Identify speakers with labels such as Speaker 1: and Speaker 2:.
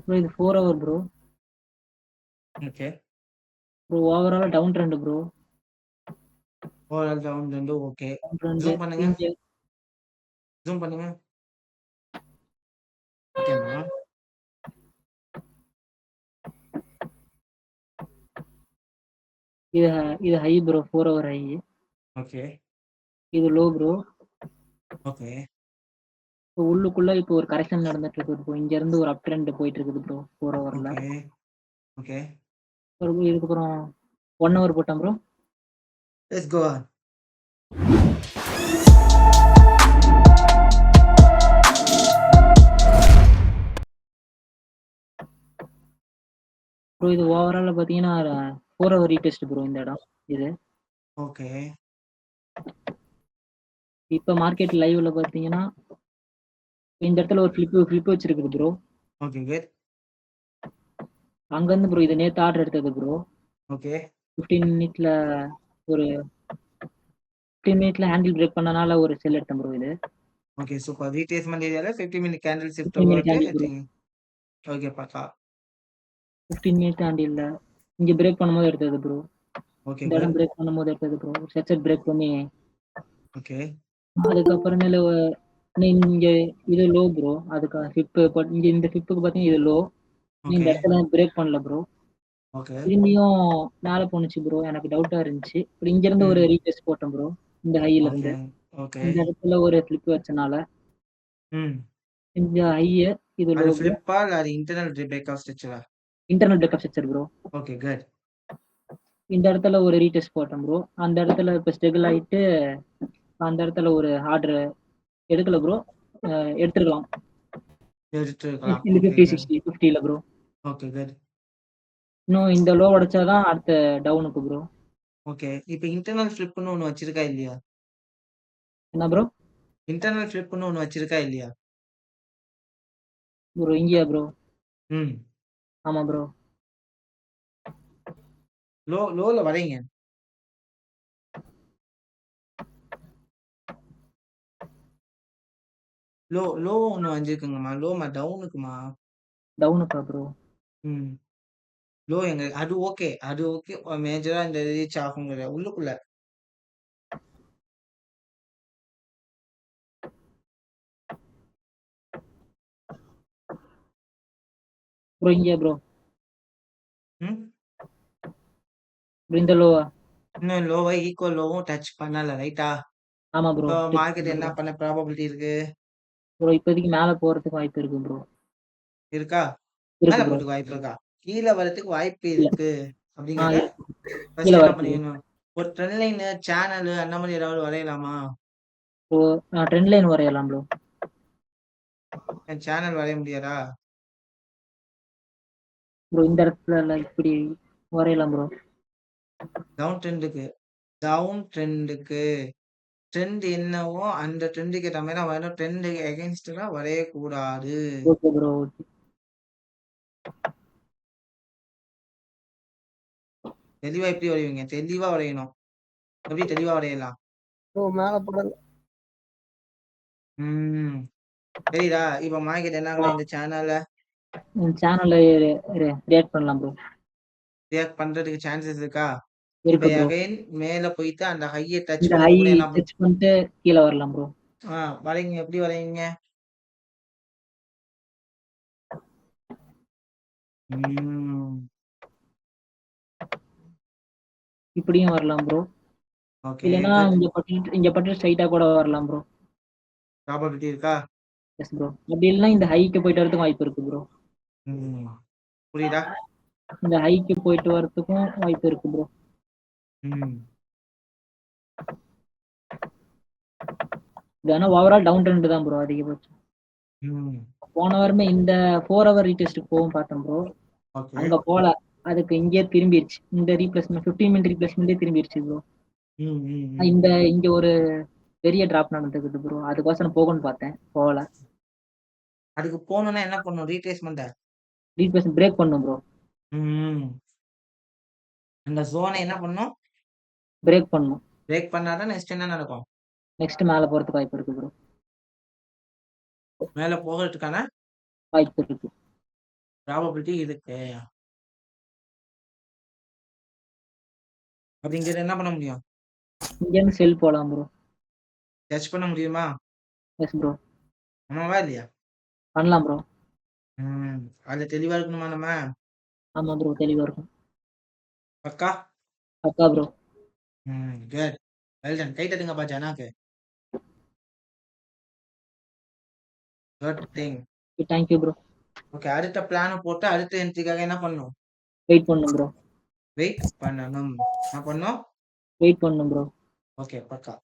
Speaker 1: Bro இது 4 hour bro.
Speaker 2: Okay.
Speaker 1: Bro ஓவராலா down trend bro.
Speaker 2: Overall down trend okay.
Speaker 1: Down trend
Speaker 2: zoom பண்ணுங்க.
Speaker 1: இங்க
Speaker 2: zoom பண்ணுங்க. ஓகேம்மா.
Speaker 1: இது இது high bro 4 hour high.
Speaker 2: Okay.
Speaker 1: இது லோ ப்ரோ.
Speaker 2: ஓகே.
Speaker 1: இப்போ உள்ளுக்குள்ள இப்போ ஒரு கரெக்ஷன் நடந்துட்டு இருக்குது ப்ரோ. இங்க இருந்து ஒரு அப் ட்ரெண்ட் போயிட்டு இருக்குது ப்ரோ 4 ஹவர்ல.
Speaker 2: ஓகே. ஓகே.
Speaker 1: இதுக்கப்புறம் 1 ஹவர் போட்டேன் bro.
Speaker 2: Let's go on.
Speaker 1: Bro இது ஓவரால பாத்தீங்கன்னா 4 ஹவர் ரீடெஸ்ட் ப்ரோ இந்த இடம் இது.
Speaker 2: ஓகே.
Speaker 1: இப்ப மார்க்கெட் லைவ்ல பாத்தீங்கன்னா இந்த இடத்துல ஒரு ஃபிளிப் வச்சிருக்குது ப்ரோ.
Speaker 2: Okay good.
Speaker 1: அங்க இருந்து ப்ரோ இது நேத்து ஆர்டர் எடுத்தது ப்ரோ.
Speaker 2: ஓகே.
Speaker 1: 15 மினிட்ல ஒரு 15 மினிட்ல ஹேண்டில் பிரேக் பண்ணனால ஒரு செல் எடுத்தேன் ப்ரோ இது.
Speaker 2: Okay super. ரீட்ரேஸ்மென்ட் ஏரியால 15 மினிட் கேண்டில் ஷிஃப்ட்
Speaker 1: 15 மினிட்
Speaker 2: போட்டு
Speaker 1: ஹேண்டில் ப்ரோ.
Speaker 2: ஓகே பாக்கா.
Speaker 1: 15 மினிட் ஹேண்டில்ல இங்க பிரேக் பண்ணும்போது எடுத்தது ப்ரோ.
Speaker 2: ஓகே
Speaker 1: இந்த
Speaker 2: குட்.
Speaker 1: இடம் பிரேக் பண்ணும்போது எடுத்தது ப்ரோ. செட் பிரேக் பண்ணி
Speaker 2: ஓகே.
Speaker 1: அதுக்கப்புறமேல இங்க இது லோ ப்ரோ. அதுக்கு இங்க இந்த ஃபிப்புக்கு பாத்தீங்கன்னா இது லோ. இந்த
Speaker 2: ஓகே.
Speaker 1: இடத்துல பிரேக் பண்ணல ப்ரோ.
Speaker 2: ஓகே.
Speaker 1: திரும்பியும் மேல போனுச்சு ப்ரோ. எனக்கு டவுட்டா இருந்துச்சு. இங்க இருந்து ஒரு ரீடெஸ்ட் போட்டேன் ப்ரோ. இந்த ஹைல
Speaker 2: ஓகே.
Speaker 1: இருந்து
Speaker 2: ஓகே.
Speaker 1: இந்த இடத்துல ஒரு ஃபிளிப் வச்சனால
Speaker 2: ம்.
Speaker 1: இந்த ஹைய இது லோ
Speaker 2: அது
Speaker 1: ப்ரோ.
Speaker 2: ஃபிளிப்பா இல்ல அது இன்டர்னல் பிரேக் ஆஃப் ஸ்ட்ரக்சரா?
Speaker 1: Internal break of structure bro.
Speaker 2: Okay good.
Speaker 1: இந்த இடத்துல ஒரு ரீடெஸ்ட் போட்டேன் ப்ரோ. அந்த இடத்துல இப்ப ஸ்டெபிள் ஆயிட்டு அந்த இடத்துல ஒரு ஆர்டர் எடுக்கல ப்ரோ. எடுத்துக்கலாம்
Speaker 2: எடுத்துக்கலாம்.
Speaker 1: இந்த
Speaker 2: ஓகே
Speaker 1: 50
Speaker 2: குட்.
Speaker 1: 60 50ல ப்ரோ.
Speaker 2: Okay good.
Speaker 1: இன்னும் இந்த லோ உடைச்சாதான் அடுத்த டவுனுக்கு ப்ரோ.
Speaker 2: ஓகே. இப்ப இன்டர்னல் ஃபிளிப்னு ஒண்ணு வச்சிருக்கா இல்லையா?
Speaker 1: என்ன ப்ரோ?
Speaker 2: இன்டர்னல் ஃபிளிப்னு ஒண்ணு வச்சிருக்கா இல்லையா?
Speaker 1: ப்ரோ இங்கயா ப்ரோ?
Speaker 2: ம்.
Speaker 1: ஆமா ப்ரோ.
Speaker 2: லோல வரைங்க. லோ ஒண்ணு வந்திருக்குங்கம்மா. லோமா டவுனுக்குமா?
Speaker 1: டவுனுக்கா ப்ரோ?
Speaker 2: ம். லோ எங்க அது ஓகே. அது ஓகே. மேஜரா இந்த ரீச் ஆகுங்கிற உள்ளுக்குள்ள.
Speaker 1: ப்ரோ இங்கயா ப்ரோ?
Speaker 2: ம்.
Speaker 1: ப்ரோ இந்த லோவா?
Speaker 2: இன்னும் லோவா ஈக்குவல் லோவும் டச் பண்ணல ரைட்டா?
Speaker 1: ஆமா ப்ரோ.
Speaker 2: இப்போ மார்க்கெட் என்ன பண்ண ப்ராபபிலிட்டி இருக்கு?
Speaker 1: ப்ரோ இப்போதைக்கு மேல போறதுக்கு வாய்ப்பு இருக்கு ப்ரோ.
Speaker 2: இருக்கா? மேல
Speaker 1: இருக்கு ப்ரோ.
Speaker 2: போறதுக்கு வாய்ப்பு இருக்கா? கீழ வரதுக்கு வாய்ப்பு
Speaker 1: இல்ல.
Speaker 2: இருக்கு அப்படிங்கிறத
Speaker 1: இருக்கு. கீழ
Speaker 2: ஃபர்ஸ்ட் என்ன
Speaker 1: வரதுக்கு.
Speaker 2: பண்ணிக்கணும்? ஒரு ட்ரெண்ட் லைனு, சேனலு அந்த மாரி ஏதாவது வரையலாமா?
Speaker 1: ப்ரோ ட்ரெண்ட் லைன் வரையலாம் ப்ரோ.
Speaker 2: சேனல் வரைய முடியாதா?
Speaker 1: ப்ரோ இந்த இடத்துல இப்படி வரையலாம் ப்ரோ.
Speaker 2: டவுன் ட்ரெண்டுக்கு டவுன் ட்ரெண்டுக்கு ட்ரெண்ட் என்னவோ அந்த ட்ரெண்டுக்கு ஏத்த மாரி தான் வரையணும். ட்ரெண்டுக்கு எகென்ஸ்ட்லாம் வரையக்கூடாது.
Speaker 1: Okay bro. ஓகே.
Speaker 2: தெளிவா எப்படி வரைவீங்க? தெளிவா வரையணும். எப்படி தெளிவா வரையலாம்?
Speaker 1: ப்ரோ மேல போடல.
Speaker 2: ம். தெரியுதா? இப்ப மார்க்கெட் என்ன ஆகலாம் இந்த சேனல்ல?
Speaker 1: சேனல்ல ரியாக்ட் பண்ணலாம் ப்ரோ.
Speaker 2: ரியாக்ட் பண்றதுக்கு சான்சஸ் இருக்கா? இப்ப
Speaker 1: இருக்கு ப்ரோ.
Speaker 2: அகைன் மேல போயிட்டு அந்த ஹைய டச்
Speaker 1: இந்த ஹை
Speaker 2: பண்ணது கூட என்ன
Speaker 1: டச் பண்ணிட்டு கீழ வரலாம் ப்ரோ.
Speaker 2: வரைங்க. எப்படி வரைவீங்க? ம்.
Speaker 1: இப்படியும் வரலாம் ப்ரோ.
Speaker 2: ஓகே
Speaker 1: இல்லனா
Speaker 2: குட்.
Speaker 1: இங்க பட்டு ஸ்ட்ரைட்டா கூட வரலாம் ப்ரோ.
Speaker 2: ப்ராபபிலிட்டி இருக்கா?
Speaker 1: Yes bro. அப்படி இல்லைன்னா இந்த ஹைக்கு போயிட்டு வரதுக்கும் வாய்ப்பு இருக்கு ப்ரோ.
Speaker 2: ம். புரியுதா?
Speaker 1: இந்த ஹைக்கு போயிட்டு வரதுக்கும் வாய்ப்பு இருக்கு ப்ரோ.
Speaker 2: ம்.
Speaker 1: இது ஆனா ஓவரால் டவுன் ட்ரெண்ட் தான் ப்ரோ அதிகபட்சம்.
Speaker 2: ம்.
Speaker 1: போன வாரமே இந்த 4 ஹவர் ரீடெஸ்ட்டுக்கு போகும் பார்த்தேன் ப்ரோ.
Speaker 2: ஓகே.
Speaker 1: அங்க போல. அதுக்கு இங்கேயே திரும்பிடுச்சு. இந்த ரீப்ளேஸ்மெண்ட் 15 மினிட் ரீப்ளேஸ்மெண்ட்டே திரும்பிடுச்சு ப்ரோ.
Speaker 2: ம், ம், ம்.
Speaker 1: இங்க ஒரு பெரிய டிராப் நடந்துக்குது ப்ரோ. அதுக்கோசரம் போகும்னு பார்த்தேன். போகல.
Speaker 2: அதுக்கு போணும்னா என்ன பண்ணணும்? ரீட்ரேஸ்மெண்ட்டா?
Speaker 1: ரீப்ளேஸ்மெண்ட் பிரேக் பண்ணும் ப்ரோ.
Speaker 2: ம். அந்த ஜோன என்ன பண்ணணும்?
Speaker 1: பிரேக் பண்ணும்.
Speaker 2: பிரேக் பண்ணா தான் நெக்ஸ்ட் என்ன நடக்கும்?
Speaker 1: நெக்ஸ்ட் மேல போறதுக்கு வாய்ப்பு இருக்கு ப்ரோ.
Speaker 2: மேல போகறதுக்கான
Speaker 1: வாய்ப்பு இருக்கு.
Speaker 2: ப்ராபபிலிட்டி இருக்கு. அப்படிங்கிறது என்ன பண்ண முடியும்?
Speaker 1: இங்கேருந்து செல் போலாம் ப்ரோ.
Speaker 2: ஜட்ஜ் பண்ண முடியுமா?
Speaker 1: Yes bro.
Speaker 2: ஆமாவா இல்லையா?
Speaker 1: பண்ணலாம் ப்ரோ.
Speaker 2: அதுல தெளிவா இருக்கணுமா நம்ம?
Speaker 1: ஆமா ப்ரோ. தெளிவா இருக்கும்.
Speaker 2: Pakka?
Speaker 1: Pakka bro.
Speaker 2: Good. Well done. கை தட்டுங்கப்பா ஜனாக்கு. Good thing.
Speaker 1: Thank you bro.
Speaker 2: Okay. அடுத்த பிளான போட்டு அடுத்த என்ட்ரிக்காக என்ன பண்ணணும்?
Speaker 1: வெயிட் பண்ணணும் ப்ரோ.
Speaker 2: வெயிட் பண்ணணும். என்ன பண்ணணும்?
Speaker 1: வெயிட் பண்ணணும் ப்ரோ.
Speaker 2: ஓகே. பக்கா.